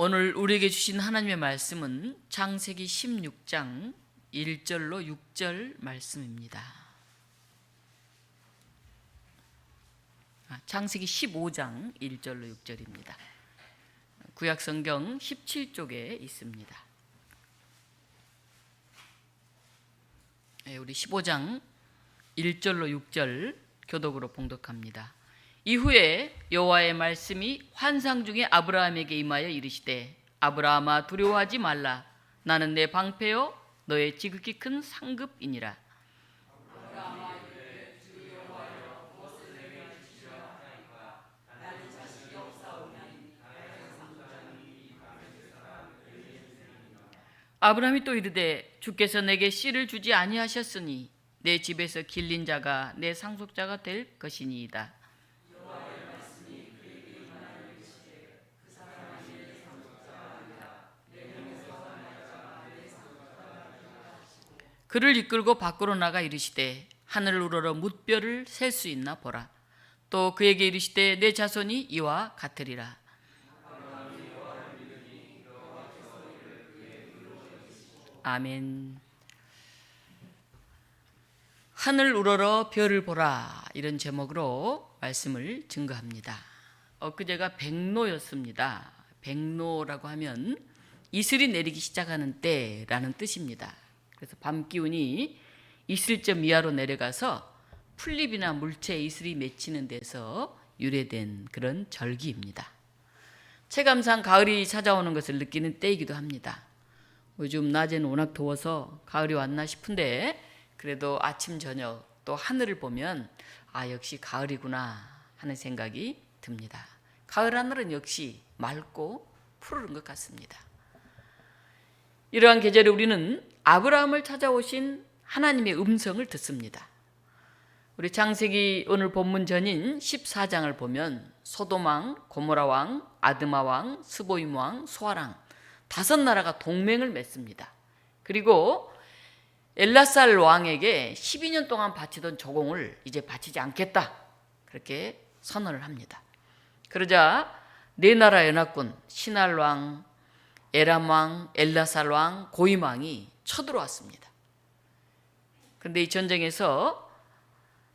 오늘 우리에게 주신 하나님의 말씀은 창세기 16장 1절로 6절 말씀입니다. 창세기 15장 1절로 6절입니다. 구약성경 17쪽에 있습니다. 우리 15장 1절로 6절 교독으로 봉독합니다. 이후에 여호와의 말씀이 환상 중에 아브라함에게 임하여 이르시되 아브라함아 두려워하지 말라. 나는 내 방패요 너의 지극히 큰 상급이니라. 아브라함이 또 이르되 주께서 내게 씨를 주지 아니하셨으니 내 집에서 길린 자가 내 상속자가 될 것이니이다. 그를 이끌고 밖으로 나가 이르시되 하늘을 우러러 뭇별을 셀 수 있나 보라. 또 그에게 이르시되 내 자손이 이와 같으리라. 아멘. 하늘 우러러 별을 보라, 이런 제목으로 말씀을 증거합니다. 엊그제가 백로였습니다. 백로라고 하면 이슬이 내리기 시작하는 때라는 뜻입니다. 그래서 밤 기운이 이슬점 이하로 내려가서 풀잎이나 물체에 이슬이 맺히는 데서 유래된 그런 절기입니다. 체감상 가을이 찾아오는 것을 느끼는 때이기도 합니다. 요즘 낮에는 워낙 더워서 가을이 왔나 싶은데 그래도 아침 저녁 또 하늘을 보면 역시 가을이구나 하는 생각이 듭니다. 가을 하늘은 역시 맑고 푸르른 것 같습니다. 이러한 계절에 우리는 아브라함을 찾아오신 하나님의 음성을 듣습니다. 우리 창세기 오늘 본문 전인 14장을 보면 소돔왕, 고모라왕, 아드마왕, 스보임왕, 소아랑 5나라가 동맹을 맺습니다. 그리고 엘라살 왕에게 12년 동안 바치던 조공을 이제 바치지 않겠다, 그렇게 선언을 합니다. 그러자 4나라 연합군 시날왕, 에람왕, 엘라살왕, 고임왕이 쳐들어왔습니다. 그런데 이 전쟁에서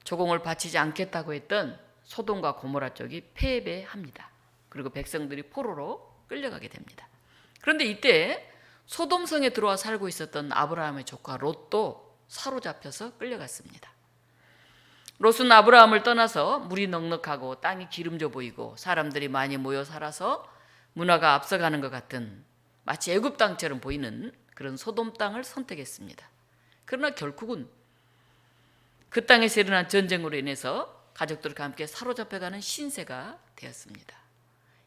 조공을 바치지 않겠다고 했던 소돔과 고모라 쪽이 패배합니다. 그리고 백성들이 포로로 끌려가게 됩니다. 그런데 이때 소돔성에 들어와 살고 있었던 아브라함의 조카 롯도 사로잡혀서 끌려갔습니다. 롯은 아브라함을 떠나서 물이 넉넉하고 땅이 기름져 보이고 사람들이 많이 모여 살아서 문화가 앞서가는 것 같은 마치 애굽 땅처럼 보이는 그런 소돔 땅을 선택했습니다. 그러나 결국은 그 땅에서 일어난 전쟁으로 인해서 가족들과 함께 사로잡혀가는 신세가 되었습니다.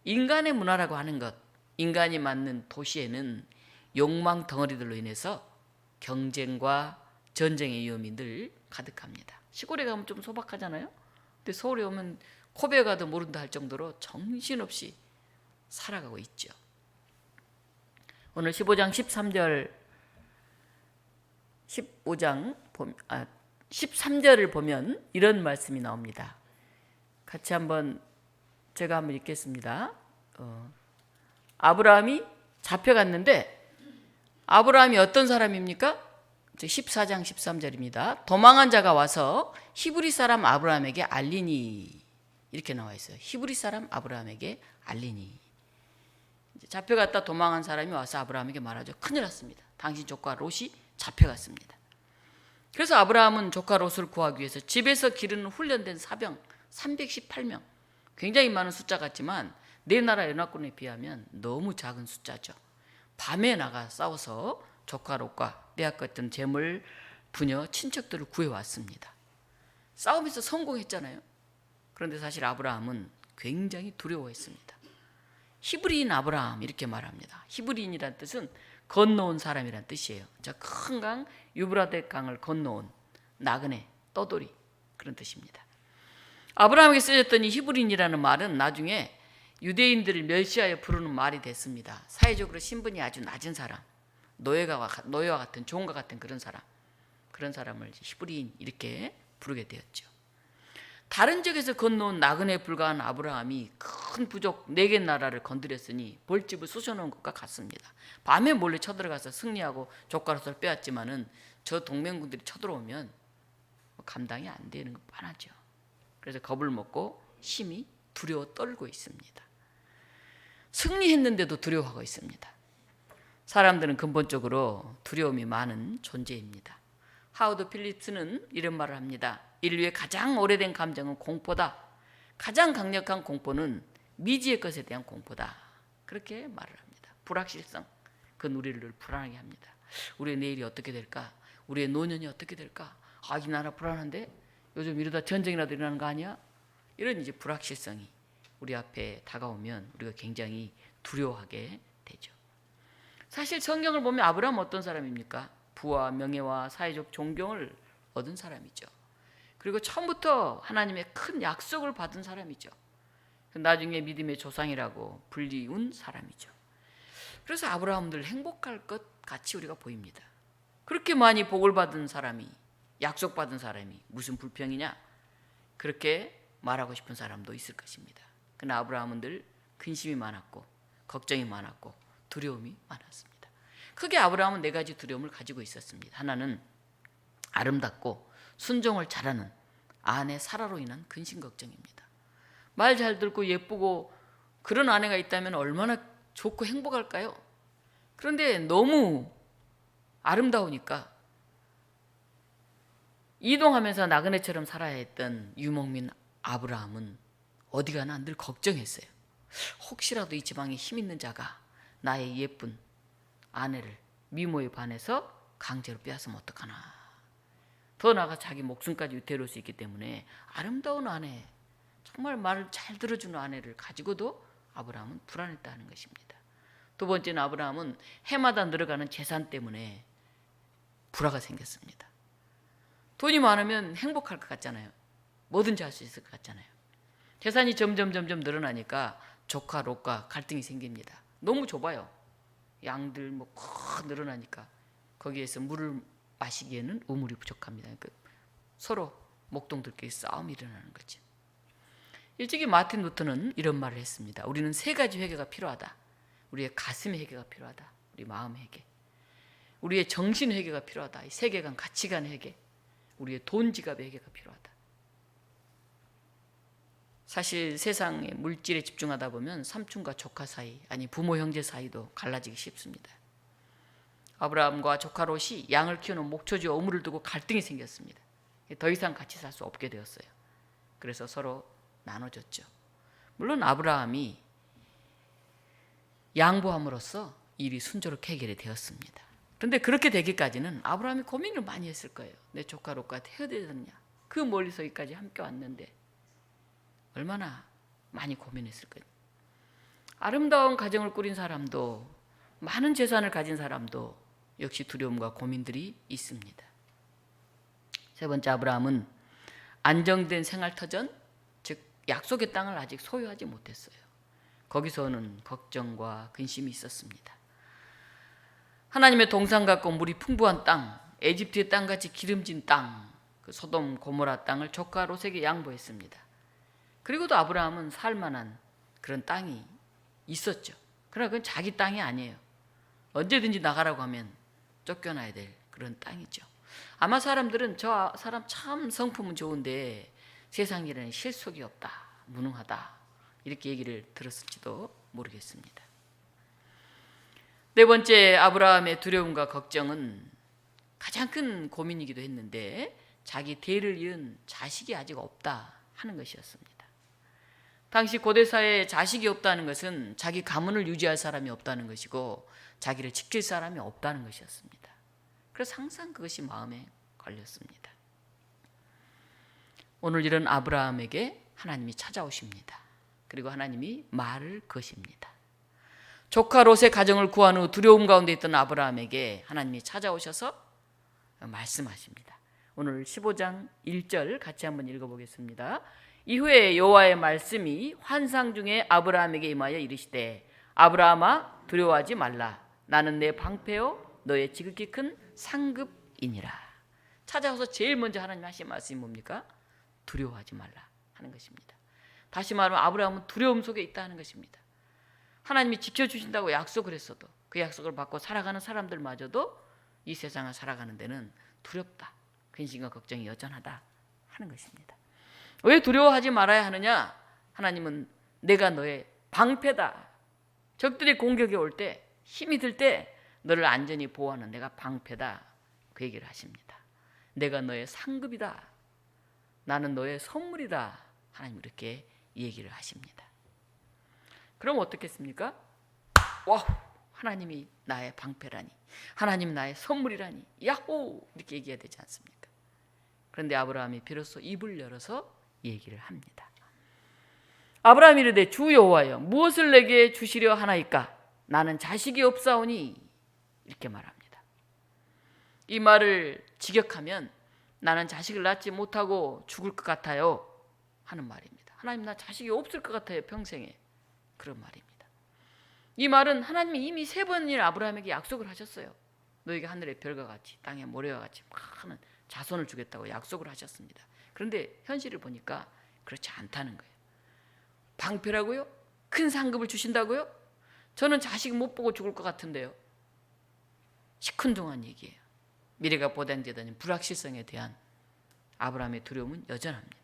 인간의 문화라고 하는 것, 인간이 만든 도시에는 욕망 덩어리들로 인해서 경쟁과 전쟁의 위험이 늘 가득합니다. 시골에 가면 좀 소박하잖아요. 근데 서울에 오면 코베 가도 모른다 할 정도로 정신없이 살아가고 있죠. 오늘 15장 13절을 보면 이런 말씀이 나옵니다. 같이 제가 한번 읽겠습니다. 아브라함이 잡혀갔는데 아브라함이 어떤 사람입니까? 14장 13절입니다. 도망한 자가 와서 히브리 사람 아브라함에게 알리니, 이렇게 나와 있어요. 히브리 사람 아브라함에게 알리니. 잡혀갔다 도망한 사람이 와서 아브라함에게 말하죠. 큰일 났습니다. 당신 조카 롯이 잡혀갔습니다. 그래서 아브라함은 조카 롯을 구하기 위해서 집에서 기르는 훈련된 사병 318명, 굉장히 많은 숫자 같지만 4나라 연합군에 비하면 너무 작은 숫자죠. 밤에 나가 싸워서 조카 롯과 빼앗겼던 재물, 부녀, 친척들을 구해왔습니다. 싸움에서 성공했잖아요. 그런데 사실 아브라함은 굉장히 두려워했습니다. 히브리인 아브라함, 이렇게 말합니다. 히브리인이란 뜻은 건너온 사람이란 뜻이에요. 저 큰 강 유브라데 강을 건너온 나그네, 떠돌이, 그런 뜻입니다. 아브라함에게 쓰였던 이 히브리인이라는 말은 나중에 유대인들을 멸시하여 부르는 말이 됐습니다. 사회적으로 신분이 아주 낮은 사람, 노예와 같은, 종과 같은 그런 사람을 히브리인 이렇게 부르게 되었죠. 다른 지역에서 건너온 나그네에 불과한 아브라함이 큰 부족 4개 나라를 건드렸으니 벌집을 쑤셔놓은 것과 같습니다. 밤에 몰래 쳐들어가서 승리하고 족가로서를 빼앗지만은 저 동맹군들이 쳐들어오면 감당이 안 되는 거 뻔하죠. 그래서 겁을 먹고 심히 두려워 떨고 있습니다. 승리했는데도 두려워하고 있습니다. 사람들은 근본적으로 두려움이 많은 존재입니다. 하워드 필립스는 이런 말을 합니다. 인류의 가장 오래된 감정은 공포다. 가장 강력한 공포는 미지의 것에 대한 공포다. 그렇게 말을 합니다. 불확실성, 그건 우리를 불안하게 합니다. 우리의 내일이 어떻게 될까? 우리의 노년이 어떻게 될까? 아, 이 나라 불안한데? 요즘 이러다 전쟁이라도 일어나는 거 아니야? 이런 이제 불확실성이 우리 앞에 다가오면 우리가 굉장히 두려워하게 되죠. 사실 성경을 보면 아브라함은 어떤 사람입니까? 부와 명예와 사회적 존경을 얻은 사람이죠. 그리고 처음부터 하나님의 큰 약속을 받은 사람이죠. 나중에 믿음의 조상이라고 불리운 사람이죠. 그래서 아브라함은 늘 행복할 것 같이 우리가 보입니다. 그렇게 많이 복을 받은 사람이, 약속받은 사람이 무슨 불평이냐? 그렇게 말하고 싶은 사람도 있을 것입니다. 그러나 아브라함은 늘 근심이 많았고 걱정이 많았고 두려움이 많았습니다. 크게 아브라함은 4가지 두려움을 가지고 있었습니다. 하나는 아름답고 순종을 잘하는 아내 사라로 인한 근심 걱정입니다. 말 잘 듣고 예쁘고 그런 아내가 있다면 얼마나 좋고 행복할까요? 그런데 너무 아름다우니까 이동하면서 나그네처럼 살아야 했던 유목민 아브라함은 어디 가나 늘 걱정했어요. 혹시라도 이 지방에 힘 있는 자가 나의 예쁜 아내를 미모에 반해서 강제로 빼앗으면 어떡하나. 더 나아가 자기 목숨까지 위태로울 수 있기 때문에 아름다운 아내, 정말 말을 잘 들어주는 아내를 가지고도 아브라함은 불안했다는 것입니다. 두 번째는 아브라함은 해마다 늘어가는 재산 때문에 불화가 생겼습니다. 돈이 많으면 행복할 것 같잖아요. 뭐든지 할 수 있을 것 같잖아요. 재산이 점점 늘어나니까 조카, 롯과 갈등이 생깁니다. 너무 좁아요. 양들 늘어나니까 거기에서 물을 마시기에는 우물이 부족합니다. 그러니까 서로 목동들끼리 싸움이 일어나는 거죠. 일찍이 마틴 루터는 이런 말을 했습니다. 우리는 3가지 회개가 필요하다. 우리의 가슴의 회개가 필요하다. 우리 마음의 회개. 우리의 정신 회개가 필요하다. 이 세계관, 가치관 회개. 우리의 돈 지갑의 회개가 필요하다. 사실 세상의 물질에 집중하다 보면 삼촌과 조카 사이, 아니 부모 형제 사이도 갈라지기 쉽습니다. 아브라함과 조카 롯이 양을 키우는 목초지와 우물을 두고 갈등이 생겼습니다. 더 이상 같이 살 수 없게 되었어요. 그래서 서로 나눠졌죠. 물론 아브라함이 양보함으로써 일이 순조롭게 해결이 되었습니다. 그런데 그렇게 되기까지는 아브라함이 고민을 많이 했을 거예요. 내 조카 롯과 헤어져야 되느냐. 그 멀리서 여기까지 함께 왔는데 얼마나 많이 고민했을 거예요. 아름다운 가정을 꾸린 사람도, 많은 재산을 가진 사람도 역시 두려움과 고민들이 있습니다. 3번째, 아브라함은 안정된 생활터전, 즉 약속의 땅을 아직 소유하지 못했어요. 거기서 오는 걱정과 근심이 있었습니다. 하나님의 동산 같고 물이 풍부한 땅, 에집트의 땅같이 기름진 땅, 그 소돔 고모라 땅을 조카 롯에게 양보했습니다. 그리고도 아브라함은 살만한 그런 땅이 있었죠. 그러나 그건 자기 땅이 아니에요. 언제든지 나가라고 하면 쫓겨나야 될 그런 땅이죠. 아마 사람들은 저 사람 참 성품은 좋은데 세상에는 실속이 없다, 무능하다, 이렇게 얘기를 들었을지도 모르겠습니다. 4번째, 아브라함의 두려움과 걱정은 가장 큰 고민이기도 했는데 자기 대를 이은 자식이 아직 없다 하는 것이었습니다. 당시 고대사회에 자식이 없다는 것은 자기 가문을 유지할 사람이 없다는 것이고 자기를 지킬 사람이 없다는 것이었습니다. 그래서 항상 그것이 마음에 걸렸습니다. 오늘 이런 아브라함에게 하나님이 찾아오십니다. 그리고 하나님이 말을 거십니다. 조카 롯의 가정을 구한 후 두려움 가운데 있던 아브라함에게 하나님이 찾아오셔서 말씀하십니다. 오늘 15장 1절 같이 한번 읽어보겠습니다. 이후에 여호와의 말씀이 환상 중에 아브라함에게 임하여 이르시되 아브라함아 두려워하지 말라. 나는 내 방패요 너의 지극히 큰 상급이니라. 찾아와서 제일 먼저 하나님 하신 말씀이 뭡니까? 두려워하지 말라. 하는 것입니다. 다시 말하면 아브라함은 두려움 속에 있다 하는 것입니다. 하나님이 지켜주신다고 약속을 했어도 그 약속을 받고 살아가는 사람들마저도 이 세상을 살아가는 데는 두렵다, 근심과 걱정이 여전하다 하는 것입니다. 왜 두려워하지 말아야 하느냐? 하나님은 내가 너의 방패다. 적들이 공격이 올 때, 힘이 들 때 너를 안전히 보호하는 내가 방패다, 그 얘기를 하십니다. 내가 너의 상급이다. 나는 너의 선물이다. 하나님 이렇게 얘기를 하십니다. 그럼 어떻겠습니까? 와우, 하나님이 나의 방패라니, 하나님 나의 선물이라니, 야호, 이렇게 얘기해야 되지 않습니까? 그런데 아브라함이 비로소 입을 열어서 얘기를 합니다. 아브라함이 이르되 주 여호와여, 무엇을 내게 주시려 하나이까? 나는 자식이 없사오니, 이렇게 말합니다. 이 말을 직역하면 나는 자식을 낳지 못하고 죽을 것 같아요 하는 말입니다. 하나님, 나 자식이 없을 것 같아요, 평생에. 그런 말입니다. 이 말은 하나님이 이미 3번이나 아브라함에게 약속을 하셨어요. 너에게 하늘의 별과 같이 땅의 모래와 같이 많은 자손을 주겠다고 약속을 하셨습니다. 그런데 현실을 보니까 그렇지 않다는 거예요. 방패라고요? 큰 상급을 주신다고요? 저는 자식 못 보고 죽을 것 같은데요. 시큰둥한 얘기예요. 미래가 보장되다는 불확실성에 대한 아브라함의 두려움은 여전합니다.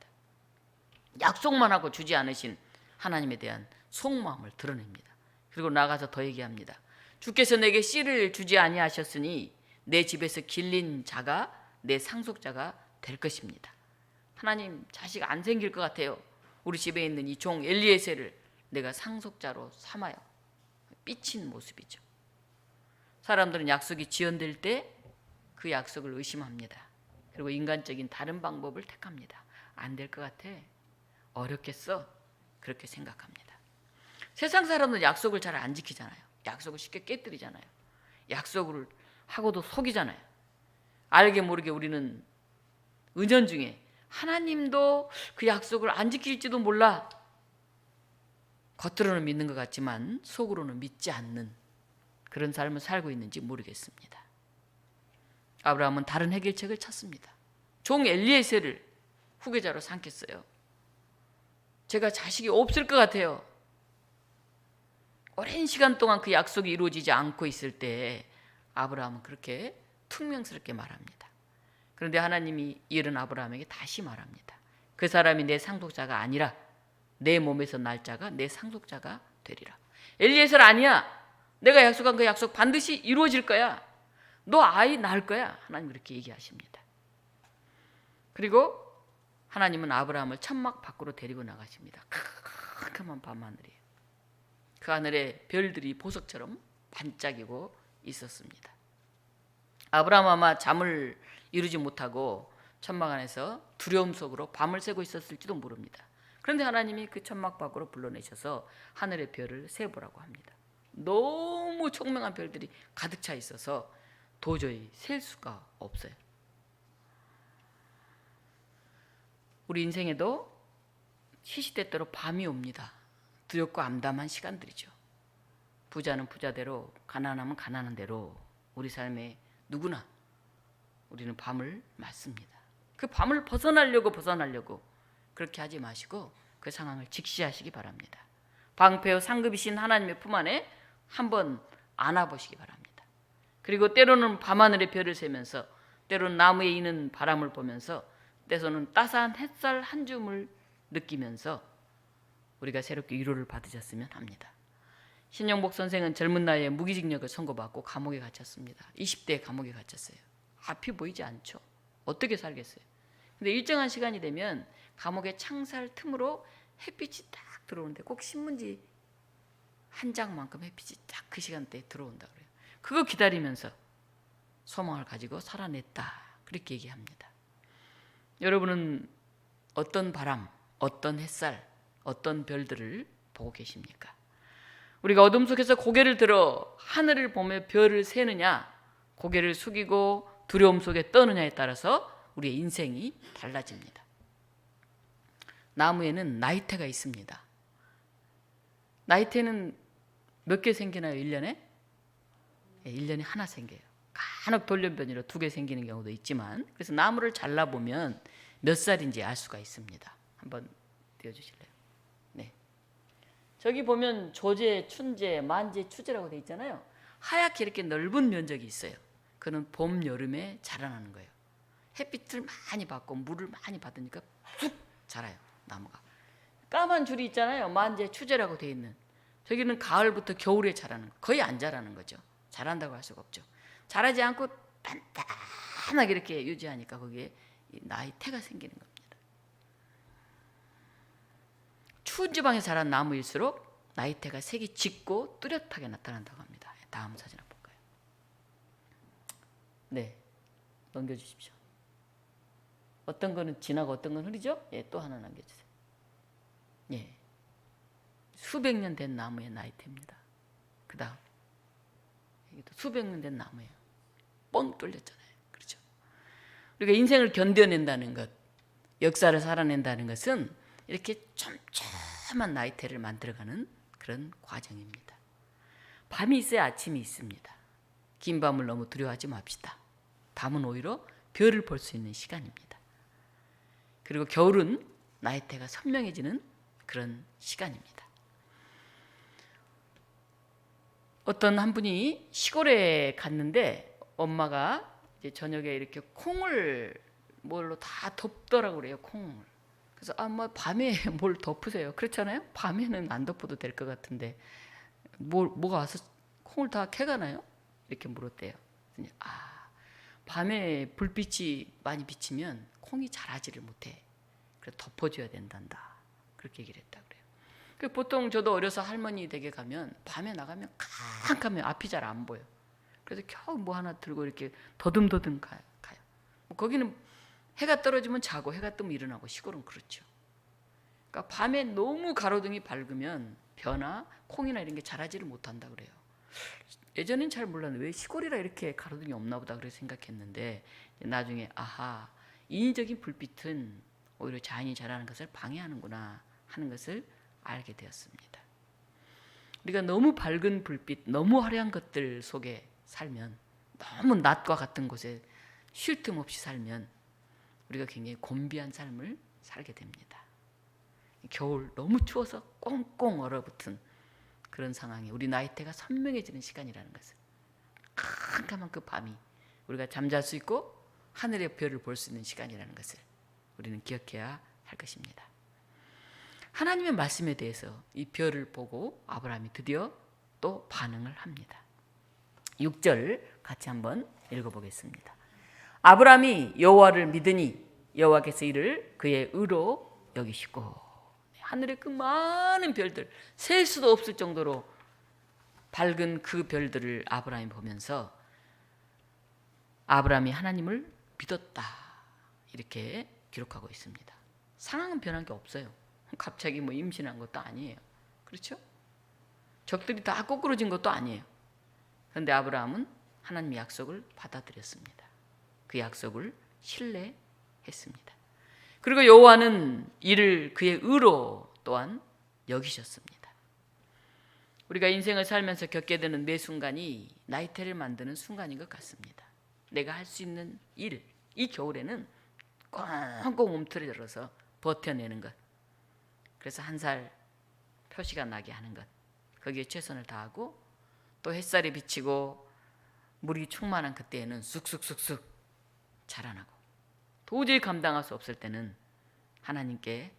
약속만 하고 주지 않으신 하나님에 대한 속마음을 드러냅니다. 그리고 나가서 더 얘기합니다. 주께서 내게 씨를 주지 아니하셨으니 내 집에서 길린 자가 내 상속자가 될 것입니다. 하나님, 자식 안 생길 것 같아요. 우리 집에 있는 이 종 엘리에셀을 내가 상속자로 삼아요. 삐친 모습이죠. 사람들은 약속이 지연될 때 그 약속을 의심합니다. 그리고 인간적인 다른 방법을 택합니다. 안 될 것 같아. 어렵겠어. 그렇게 생각합니다. 세상 사람들은 약속을 잘 안 지키잖아요. 약속을 쉽게 깨뜨리잖아요. 약속을 하고도 속이잖아요. 알게 모르게 우리는 은연중에 하나님도 그 약속을 안 지킬지도 몰라. 겉으로는 믿는 것 같지만 속으로는 믿지 않는 그런 삶을 살고 있는지 모르겠습니다. 아브라함은 다른 해결책을 찾습니다. 종 엘리에셀을 후계자로 삼겠어요. 제가 자식이 없을 것 같아요. 오랜 시간 동안 그 약속이 이루어지지 않고 있을 때 아브라함은 그렇게 퉁명스럽게 말합니다. 그런데 하나님이 이른 아브라함에게 다시 말합니다. 그 사람이 내 상속자가 아니라 내 몸에서 날 자가 내 상속자가 되리라. 엘리에셀 아니야. 내가 약속한 그 약속 반드시 이루어질 거야. 너 아이 낳을 거야. 하나님 그렇게 얘기하십니다. 그리고 하나님은 아브라함을 천막 밖으로 데리고 나가십니다. 캄캄한 밤하늘이에요. 그 하늘에 별들이 보석처럼 반짝이고 있었습니다. 아브라함 아마 잠을 이루지 못하고 천막 안에서 두려움 속으로 밤을 새고 있었을지도 모릅니다. 그런데 하나님이 그 천막 밖으로 불러내셔서 하늘의 별을 세보라고 합니다. 너무 총명한 별들이 가득 차 있어서 도저히 셀 수가 없어요. 우리 인생에도 시시때때로 밤이 옵니다. 두렵고 암담한 시간들이죠. 부자는 부자대로, 가난하면 가난한 대로 우리 삶에 누구나 우리는 밤을 맞습니다. 그 밤을 벗어나려고 그렇게 하지 마시고 그 상황을 직시하시기 바랍니다. 방패와 상급이신 하나님의 품 안에 한번 안아보시기 바랍니다. 그리고 때로는 밤하늘의 별을 세면서, 때로는 나무에 이는 바람을 보면서, 때로는 따스한 햇살 한 줌을 느끼면서 우리가 새롭게 위로를 받으셨으면 합니다. 신영복 선생은 젊은 나이에 무기징역을 선고받고 감옥에 갇혔습니다. 20대에 감옥에 갇혔어요. 앞이 보이지 않죠. 어떻게 살겠어요? 근데 일정한 시간이 되면 감옥의 창살 틈으로 햇빛이 딱 들어오는데 꼭 신문지 한 장만큼 햇빛이 딱 그 시간대에 들어온다 그래요. 그거 기다리면서 소망을 가지고 살아냈다. 그렇게 얘기합니다. 여러분은 어떤 바람, 어떤 햇살, 어떤 별들을 보고 계십니까? 우리가 어둠 속에서 고개를 들어 하늘을 보며 별을 세느냐, 고개를 숙이고 두려움 속에 떠느냐에 따라서 우리의 인생이 달라집니다. 나무에는 나이테가 있습니다. 나이테는 몇 개 생기나요? 1년에? 1년에 하나 생겨요. 간혹 돌연변이로 2개 생기는 경우도 있지만, 그래서 나무를 잘라보면 몇 살인지 알 수가 있습니다. 한번 띄워주실래요? 네. 저기 보면 조제, 춘제, 만제, 추제라고 돼 있잖아요. 하얗게 이렇게 넓은 면적이 있어요. 그는 봄, 여름에 자라나는 거예요. 햇빛을 많이 받고 물을 많이 받으니까 쑥 자라요, 나무가. 까만 줄이 있잖아요. 만제, 추제라고 돼 있는. 저기는 가을부터 겨울에 자라는 거. 거의 안 자라는 거죠. 자란다고 할 수가 없죠. 자라지 않고 단단하게 이렇게 유지하니까 거기에 나이테가 생기는 겁니다. 추운 지방에 자란 나무일수록 나이테가 색이 짙고 뚜렷하게 나타난다고 합니다. 다음 사진 한번 볼까요? 네, 넘겨주십시오. 어떤 거는 진하고 어떤 건 흐리죠? 예, 또 하나 남겨주세요. 예, 수백 년 된 나무의 나이테입니다. 그 다음 이것도 수백 년 된 나무예요. 뻥 뚫렸잖아요. 그렇죠? 우리가 인생을 견뎌낸다는 것, 역사를 살아낸다는 것은 이렇게 촘촘한 나이테를 만들어가는 그런 과정입니다. 밤이 있어야 아침이 있습니다. 긴 밤을 너무 두려워하지 맙시다. 밤은 오히려 별을 볼 수 있는 시간입니다. 그리고 겨울은 나이테가 선명해지는 그런 시간입니다. 어떤 한 분이 시골에 갔는데 엄마가 이제 저녁에 이렇게 콩을 뭘로 다 덮더라고 그래요. 콩을. 그래서 뭐 밤에 뭘 덮으세요? 그렇잖아요. 밤에는 안 덮어도 될 것 같은데 뭐가 와서 콩을 다 캐가나요? 이렇게 물었대요. 밤에 불빛이 많이 비치면 콩이 자라지를 못해. 그래서 덮어줘야 된단다. 그렇게 얘기를 했다 그래요. 보통 저도 어려서 할머니 댁에 가면 밤에 나가면 깜깜해요. 앞이 잘 안 보여. 그래서 겨우 뭐 하나 들고 이렇게 더듬더듬 가요. 거기는 해가 떨어지면 자고 해가 뜨면 일어나고, 시골은 그렇죠. 그러니까 밤에 너무 가로등이 밝으면 벼나 콩이나 이런 게 자라지를 못한다 그래요. 예전엔 잘 몰랐는데 왜 시골이라 이렇게 가로등이 없나 보다 그래서 생각했는데, 나중에 아하, 인위적인 불빛은 오히려 자연이 자라는 것을 방해하는구나 하는 것을 알게 되었습니다. 우리가 너무 밝은 불빛, 너무 화려한 것들 속에 살면, 너무 낮과 같은 곳에 쉴 틈 없이 살면 우리가 굉장히 곤비한 삶을 살게 됩니다. 겨울 너무 추워서 꽁꽁 얼어붙은 그런 상황이 우리 나이테가 선명해지는 시간이라는 것을, 캄캄한 그 밤이 우리가 잠잘 수 있고 하늘의 별을 볼 수 있는 시간이라는 것을 우리는 기억해야 할 것입니다. 하나님의 말씀에 대해서 이 별을 보고 아브라함이 드디어 또 반응을 합니다. 6절 같이 한번 읽어보겠습니다. 아브라함이 여호와를 믿으니 여호와께서 이를 그의 의로 여기시고. 하늘의 그 많은 별들, 셀 수도 없을 정도로 밝은 그 별들을 아브라함이 보면서 아브라함이 하나님을 믿었다, 이렇게 기록하고 있습니다. 상황은 변한 게 없어요. 갑자기 뭐 임신한 것도 아니에요. 그렇죠? 적들이 다 꼬꾸러진 것도 아니에요. 그런데 아브라함은 하나님의 약속을 받아들였습니다. 그 약속을 신뢰했습니다. 그리고 여호와는 이를 그의 의로 또한 여기셨습니다. 우리가 인생을 살면서 겪게 되는 매 순간이 나이테를 만드는 순간인 것 같습니다. 내가 할 수 있는 일, 이 겨울에는 꽁꽁 움츠러들어서 버텨내는 것, 그래서 한 살 표시가 나게 하는 것, 거기에 최선을 다하고, 또 햇살이 비치고 물이 충만한 그때에는 쑥쑥쑥쑥 자라나고, 도저히 감당할 수 없을 때는 하나님께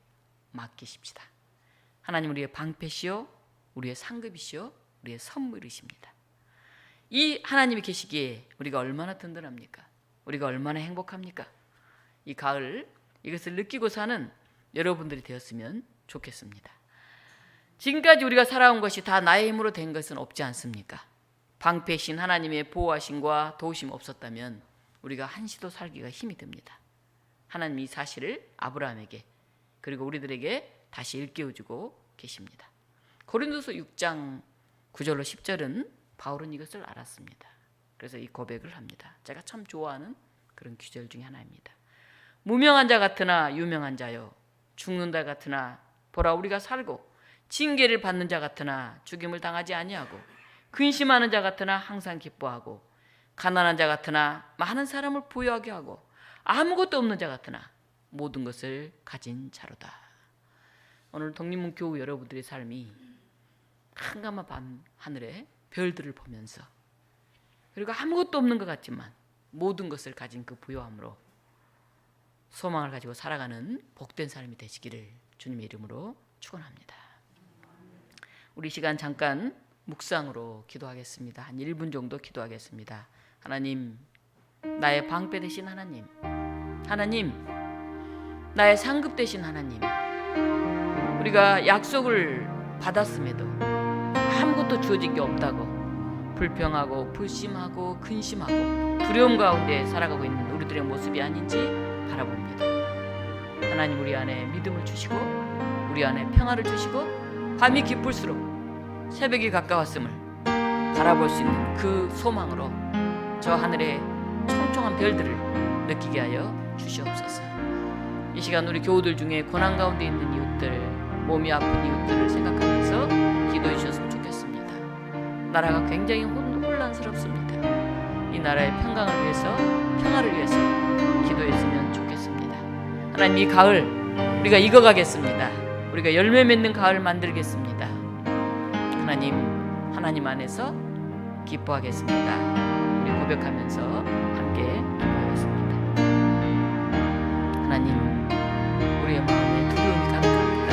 맡기십시다. 하나님 우리의 방패시요 우리의 상급이시요 우리의 선물이십니다. 이 하나님이 계시기에 우리가 얼마나 든든합니까? 우리가 얼마나 행복합니까? 이 가을 이것을 느끼고 사는 여러분들이 되었으면 좋겠습니다. 지금까지 우리가 살아온 것이 다 나의 힘으로 된 것은 없지 않습니까? 방패신 하나님의 보호하심과 도우심 없었다면 우리가 한시도 살기가 힘이 듭니다. 하나님 이 사실을 아브라함에게 그리고 우리들에게 다시 일깨워주고 계십니다. 고린도서 6장 9절로 10절은 바울은 이것을 알았습니다. 그래서 이 고백을 합니다. 제가 참 좋아하는 그런 구절 중에 하나입니다. 무명한 자 같으나 유명한 자여, 죽는다 같으나 보라 우리가 살고, 징계를 받는 자 같으나 죽임을 당하지 아니하고, 근심하는 자 같으나 항상 기뻐하고, 가난한 자 같으나 많은 사람을 부유하게 하고, 아무것도 없는 자 같으나 모든 것을 가진 자로다. 오늘 독립문교우 여러분들의 삶이 한가마 밤 하늘에 별들을 보면서, 그리고 아무것도 없는 것 같지만 모든 것을 가진 그 부요함으로 소망을 가지고 살아가는 복된 삶이 되시기를 주님의 이름으로 축원합니다. 우리 시간 잠깐 묵상으로 기도하겠습니다. 한 1분 정도 기도하겠습니다. 하나님, 나의 방패 되신 하나님, 하나님, 나의 상급 되신 하나님, 우리가 약속을 받았음에도 아무것도 주어진 게 없다고 불평하고 불심하고 근심하고 두려움 가운데 살아가고 있는 우리들의 모습이 아닌지 바라봅니다. 하나님, 우리 안에 믿음을 주시고 우리 안에 평화를 주시고 밤이 깊을수록 새벽이 가까웠음을 바라볼 수 있는 그 소망으로 저 하늘의 총총한 별들을 느끼게 하여 주시옵소서. 이 시간 우리 교우들 중에 고난 가운데 있는 이웃들, 몸이 아픈 이웃들을 생각하면서 기도해 주셨으면 좋겠습니다. 나라가 굉장히 혼란스럽습니다. 이 나라의 평강을 위해서, 평화를 위해서 기도했으면 좋겠습니다. 하나님, 이 가을 우리가 익어가겠습니다. 우리가 열매 맺는 가을 만들겠습니다. 하나님, 하나님 안에서 기뻐하겠습니다. 우리 고백하면서 함께 기도하겠습니다. 하나님, 우리의 마음에 두려움이 가득합니다.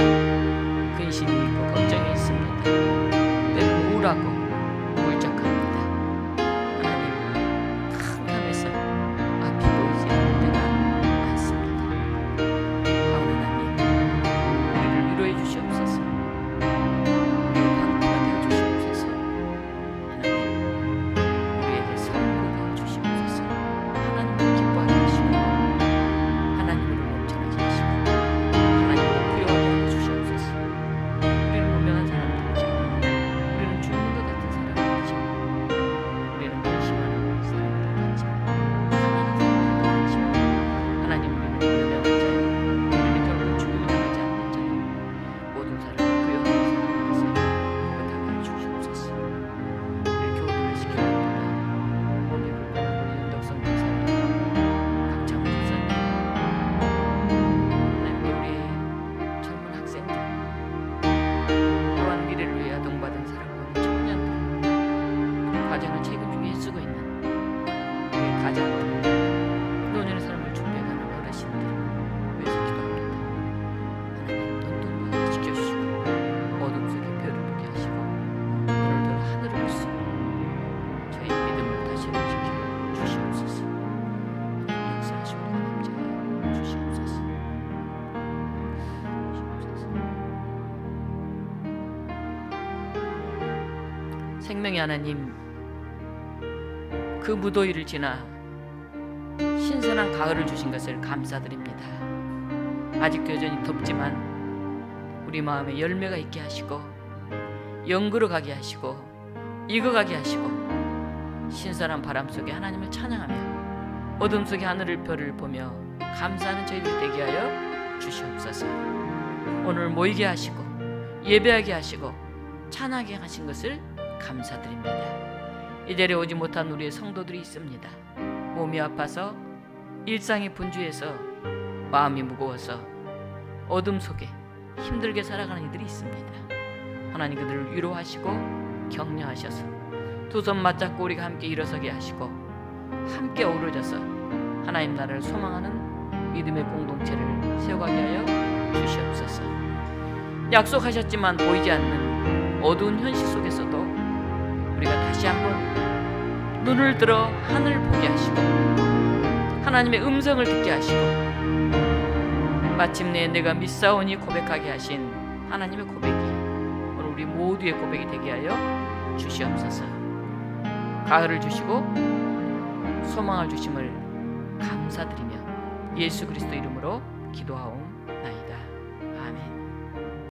근심이 있고 걱정이 있습니다. 때로는 우울하고 우울적합니다. 하나님, 캄캄해서 앞이 보이지 않을 때가 많습니다. 하나님, 우리를 위로해 주시옵소서. 우리의 방패가 되어 주시옵소서. 하나님, 우리에게 삶으로 되어 주시옵소서. 하나님을 기뻐하게 하시고 하나님으로 넘쳐나게 하시고 하나님을 부여하게 하여 주시옵소서. 우리는 무명한 사람들이죠. 우리는 죽는 것 같은 사람들이죠. 우리는 근심하는 사람들 같죠. 가난한 사람들 같죠. 하나님, 우리는 무명한 자요, 우리는 결국 죽음을 당하지 않는 자요, 모든 사람을 부여하는 사람으로서 고백하게 하여 주시옵소서. 우리 교우들을 지켜줍니다. 오늘 불편한 우리 윤덕성 목사님, 박창훈 목사님, 하나님, 우리 젊은 학생들, 또한 미래를 위해 아동받은 사랑하는 청년들, 그 가정을 책임지고 애쓰고 있는 우리 가장들, 노년의 삶을 준비해가는 어르신들 위해서 기도합니다. 하나님, 눈동자를 지켜주시고 어둠 속에 별을 보게 하시고 오늘도 하늘을 볼 수 있는 저희 믿음을 다시 일으켜 주시옵소서. 하나님, 역사하시고 감사하여 주시옵소서. 생명의 하나님, 그 무더위를 지나 신선한 가을을 주신 것을 감사드립니다. 아직도 여전히 덥지만 우리 마음에 열매가 있게 하시고 영그러 가게 하시고 익어가게 하시고 신선한 바람 속에 하나님을 찬양하며 어둠 속에 하늘을 별을 보며 감사하는 저희들 되게 하여 주시옵소서. 오늘 모이게 하시고 예배하게 하시고 찬양하게 하신 것을 감사드립니다. 이 자리에 오지 못한 우리의 성도들이 있습니다. 몸이 아파서, 일상의 분주해서, 마음이 무거워서 어둠 속에 힘들게 살아가는 이들이 있습니다. 하나님, 그들을 위로하시고 격려하셔서 두 손 맞잡고 우리가 함께 일어서게 하시고 함께 어우러져서 하나님 나라를 소망하는 믿음의 공동체를 세워가게 하여 주시옵소서. 약속하셨지만 보이지 않는 어두운 현실 속에서도 우리가 다시 한번 눈을 들어 하늘 보게 하시고 하나님의 음성을 듣게 하시고 마침내 내가 믿사오니 고백하게 하신 하나님의 고백이 오늘 우리 모두의 고백이 되게 하여 주시옵소서. 가을을 주시고 소망을 주심을 감사드리며 예수 그리스도 이름으로 기도하옵나이다.